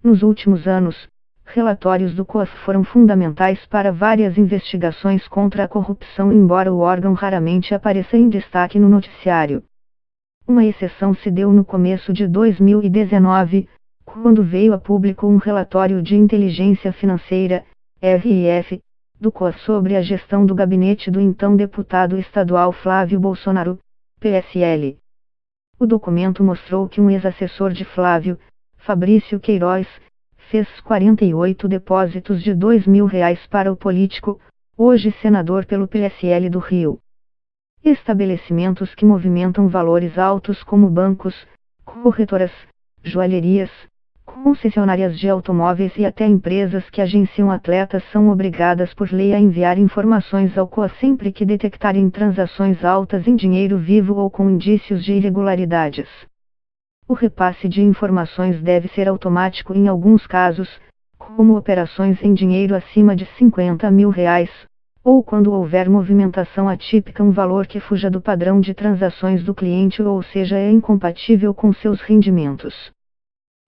Nos últimos anos, relatórios do COAF foram fundamentais para várias investigações contra a corrupção, embora o órgão raramente apareça em destaque no noticiário. Uma exceção se deu no começo de 2019, quando veio a público um relatório de inteligência financeira, RIF, do COAF sobre a gestão do gabinete do então deputado estadual Flávio Bolsonaro, PSL. O documento mostrou que um ex-assessor de Flávio, Fabrício Queiroz, fez 48 depósitos de R$ 2.000 para o político, hoje senador pelo PSL do Rio. Estabelecimentos que movimentam valores altos como bancos, corretoras, joalherias, concessionárias de automóveis e até empresas que agenciam atletas são obrigadas por lei a enviar informações ao COAF sempre que detectarem transações altas em dinheiro vivo ou com indícios de irregularidades. O repasse de informações deve ser automático em alguns casos, como operações em dinheiro acima de R$ 50.000, ou quando houver movimentação atípica, um valor que fuja do padrão de transações do cliente ou seja é incompatível com seus rendimentos.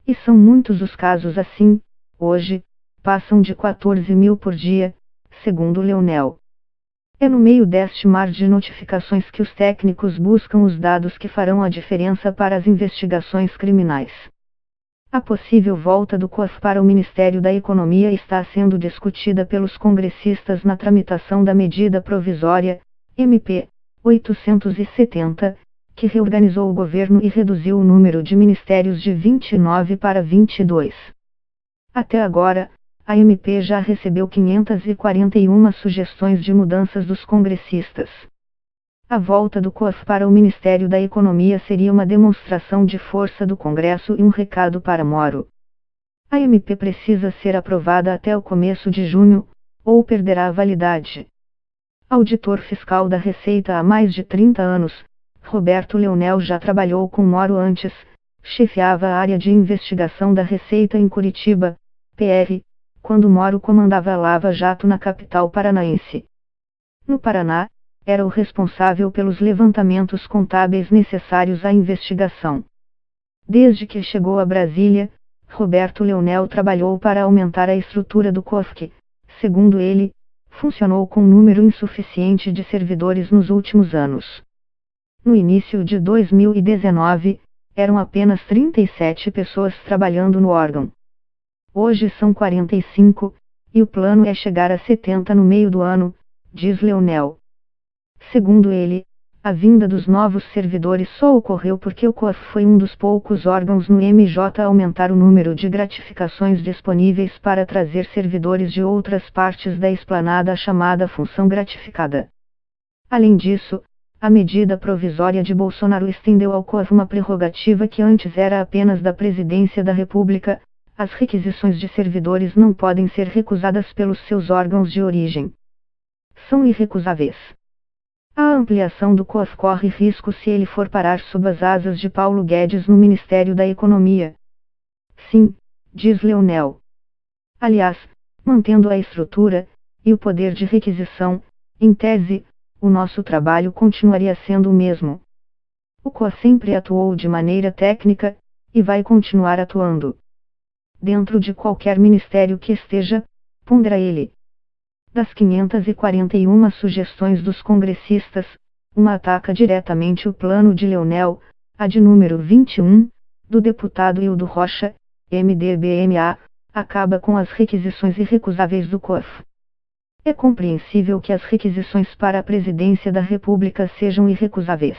E são muitos os casos assim, hoje, passam de 14.000 por dia, segundo Leonel. É no meio deste mar de notificações que os técnicos buscam os dados que farão a diferença para as investigações criminais. A possível volta do COAF para o Ministério da Economia está sendo discutida pelos congressistas na tramitação da medida provisória, MP 870, que reorganizou o governo e reduziu o número de ministérios de 29 para 22. Até agora, a MP já recebeu 541 sugestões de mudanças dos congressistas. A volta do COAF para o Ministério da Economia seria uma demonstração de força do Congresso e um recado para Moro. A MP precisa ser aprovada até o começo de junho, ou perderá a validade. Auditor fiscal da Receita há mais de 30 anos, Roberto Leonel já trabalhou com Moro antes, chefiava a área de investigação da Receita em Curitiba, PR, quando Moro comandava a Lava Jato na capital paranaense. No Paraná, era o responsável pelos levantamentos contábeis necessários à investigação. Desde que chegou a Brasília, Roberto Leonel trabalhou para aumentar a estrutura do COAF que, segundo ele, funcionou com um número insuficiente de servidores nos últimos anos. No início de 2019, eram apenas 37 pessoas trabalhando no órgão. Hoje são 45, e o plano é chegar a 70 no meio do ano, diz Leonel. Segundo ele, a vinda dos novos servidores só ocorreu porque o COAF foi um dos poucos órgãos no MJ a aumentar o número de gratificações disponíveis para trazer servidores de outras partes da esplanada chamada função gratificada. Além disso, a medida provisória de Bolsonaro estendeu ao COAF uma prerrogativa que antes era apenas da Presidência da República: as requisições de servidores não podem ser recusadas pelos seus órgãos de origem. São irrecusáveis. A ampliação do COAF corre risco se ele for parar sob as asas de Paulo Guedes no Ministério da Economia. Sim, diz Leonel. Aliás, mantendo a estrutura e o poder de requisição, em tese, o nosso trabalho continuaria sendo o mesmo. O COAF sempre atuou de maneira técnica, e vai continuar atuando. Dentro de qualquer ministério que esteja, pondera ele. Das 541 sugestões dos congressistas, uma ataca diretamente o plano de Leonel, a de número 21, do deputado Hildo Rocha, MDB-MA, acaba com as requisições irrecusáveis do COAF. É compreensível que as requisições para a presidência da República sejam irrecusáveis.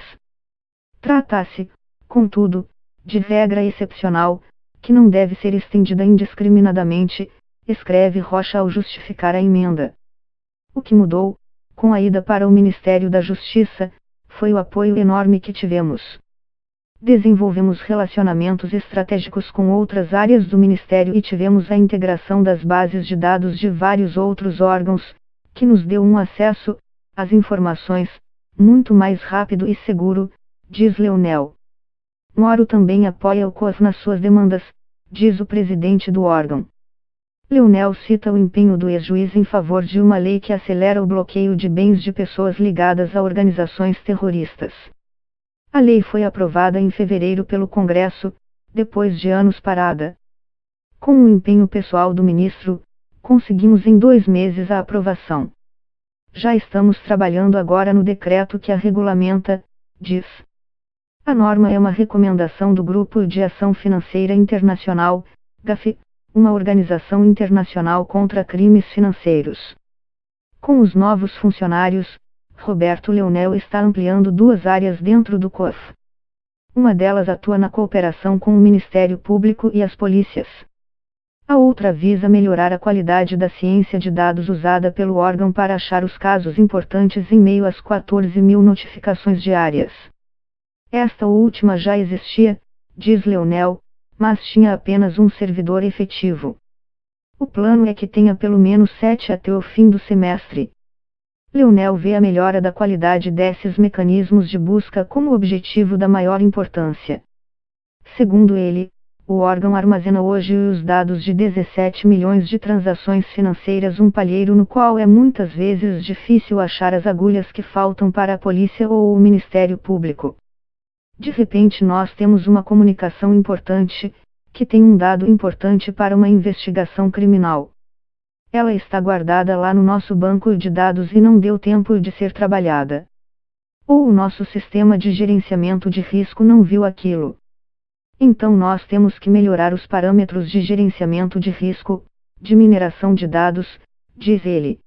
Trata-se, contudo, de regra excepcional, que não deve ser estendida indiscriminadamente, escreve Rocha ao justificar a emenda. O que mudou, com a ida para o Ministério da Justiça, foi o apoio enorme que tivemos. Desenvolvemos relacionamentos estratégicos com outras áreas do Ministério e tivemos a integração das bases de dados de vários outros órgãos, que nos deu um acesso às informações muito mais rápido e seguro, diz Leonel. Moro também apoia o COAF nas suas demandas, diz o presidente do órgão. Leonel cita o empenho do ex-juiz em favor de uma lei que acelera o bloqueio de bens de pessoas ligadas a organizações terroristas. A lei foi aprovada em fevereiro pelo Congresso, depois de anos parada. Com o empenho pessoal do ministro, conseguimos em 2 meses a aprovação. Já estamos trabalhando agora no decreto que a regulamenta, diz. A norma é uma recomendação do Grupo de Ação Financeira Internacional, GAFI, uma organização internacional contra crimes financeiros. Com os novos funcionários, Roberto Leonel está ampliando 2 áreas dentro do COAF. Uma delas atua na cooperação com o Ministério Público e as polícias. A outra visa melhorar a qualidade da ciência de dados usada pelo órgão para achar os casos importantes em meio às 14.000 notificações diárias. Esta última já existia, diz Leonel, mas tinha apenas um servidor efetivo. O plano é que tenha pelo menos 7 até o fim do semestre. Leonel vê a melhora da qualidade desses mecanismos de busca como objetivo da maior importância. Segundo ele, o órgão armazena hoje os dados de 17 milhões de transações financeiras, um palheiro no qual é muitas vezes difícil achar as agulhas que faltam para a polícia ou o Ministério Público. De repente nós temos uma comunicação importante, que tem um dado importante para uma investigação criminal. Ela está guardada lá no nosso banco de dados e não deu tempo de ser trabalhada. Ou o nosso sistema de gerenciamento de risco não viu aquilo. Então nós temos que melhorar os parâmetros de gerenciamento de risco, de mineração de dados, diz ele.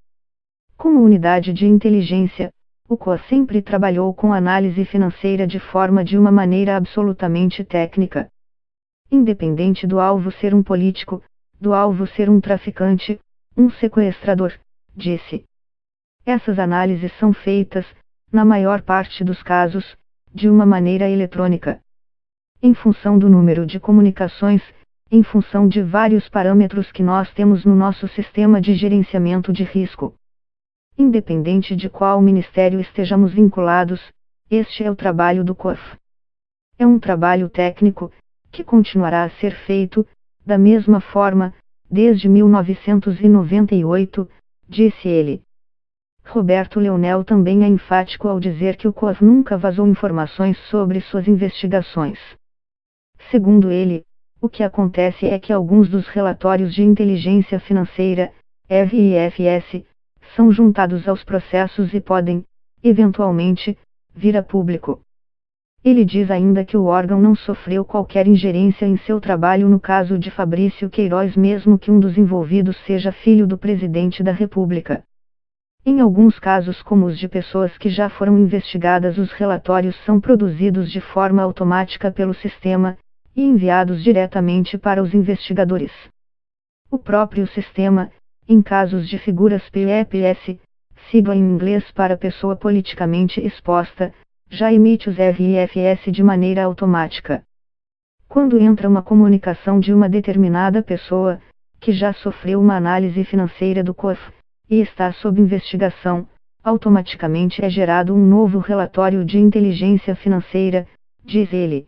Como unidade de inteligência, o COA sempre trabalhou com análise financeira de uma maneira absolutamente técnica. Independente do alvo ser um político, do alvo ser um traficante, um sequestrador, disse. Essas análises são feitas, na maior parte dos casos, de uma maneira eletrônica. Em função do número de comunicações, em função de vários parâmetros que nós temos no nosso sistema de gerenciamento de risco. Independente de qual ministério estejamos vinculados, este é o trabalho do COAF. É um trabalho técnico, que continuará a ser feito, da mesma forma, desde 1998, disse ele. Roberto Leonel também é enfático ao dizer que o COAF nunca vazou informações sobre suas investigações. Segundo ele, o que acontece é que alguns dos relatórios de inteligência financeira, RIFS, são juntados aos processos e podem, eventualmente, vir a público. Ele diz ainda que o órgão não sofreu qualquer ingerência em seu trabalho no caso de Fabrício Queiroz, mesmo que um dos envolvidos seja filho do presidente da República. Em alguns casos, como os de pessoas que já foram investigadas, os relatórios são produzidos de forma automática pelo sistema, e enviados diretamente para os investigadores. O próprio sistema, em casos de figuras PEPS, sigla em inglês para pessoa politicamente exposta, já emite os RIFS de maneira automática. Quando entra uma comunicação de uma determinada pessoa, que já sofreu uma análise financeira do COAF, e está sob investigação, automaticamente é gerado um novo relatório de inteligência financeira, diz ele.